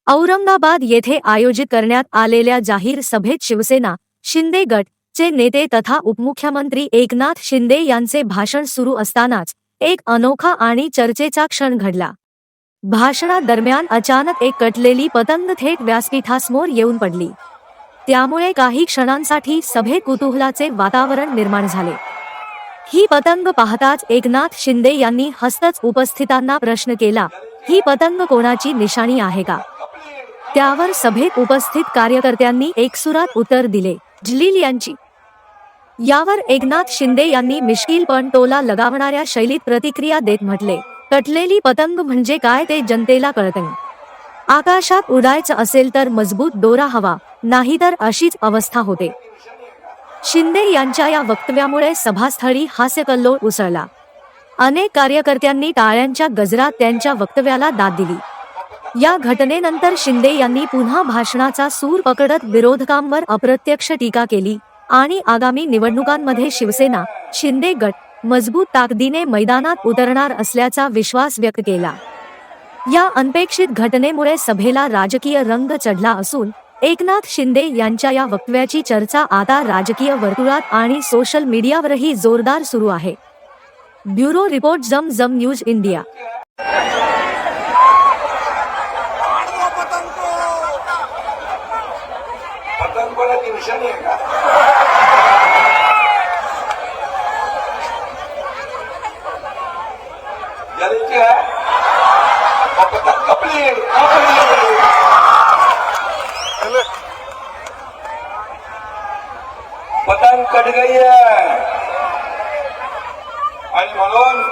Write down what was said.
औरंगाबाद येथे आयोजित करण्यात आलेल्या जाहीर सभेत शिवसेना शिंदे गट चे नेते तथा उपमुख्यमंत्री एकनाथ शिंदे यांचे भाषण सुरू असतानाच एक अनोखा आणि चर्चेचा क्षण घडला। भाषणादरम्यान अचानक एक कटलेली पतंग थेट व्यासपीठासमोर येऊन पडली। त्यामुळे काही क्षणांसाठी सभेत कुतूहलाचे वातावरण निर्माण झाले। ही पतंग पाहताच एकनाथ शिंदे यांनी हसतच उपस्थितांना प्रश्न केला, ही पतंग कोणाची निशाणी आहे का? त्यावर सभेत उपस्थित कार्यकर्त्यांनी एकसुरात उत्तर दिले, जलील यांची। यावर एकनाथ शिंदे यांनी मिश्किल पण टोला लगावणाऱ्या शैलीत प्रतिक्रिया देत म्हटले, कटलेली पतंग म्हणजे काय ते जनतेला कळतंय। आकाशात उडायचं असेल तर मजबूत दोरा हवा, नाहीतर अशीच अवस्था होते। शिंदे यांच्या या वक्तव्यामुळे सभास्थळी हास्यकल्लोळ उसळला। अनेक कार्यकर्त्यांनी टाळ्यांच्या गजरात त्यांच्या वक्तव्याला दाद दिली। या घटनेनंतर शिंदे यांनी पुन्हा भाषणाचा सूर पकडत विरोधकांवर अप्रत्यक्ष टीका केली आणि आगामी निवडणुकांमध्ये शिवसेना शिंदे गट मजबूत ताकदीने मैदानात उतरणार असल्याचा विश्वास व्यक्त केला। या अनपेक्षित घटनेमुळे सभेला राजकीय रंग चढला असून एकनाथ शिंदे यांच्या या वक्तव्याची चर्चा आता राजकीय वर्तुळात आणि सोशल मीडियावरही जोरदार सुरू आहे। ब्युरो रिपोर्ट जम न्यूज इंडिया। पतंगोलाची निशाणी आहे का? जलीलची है? पतंग कपली पतंग कट गई है आणि म्हणून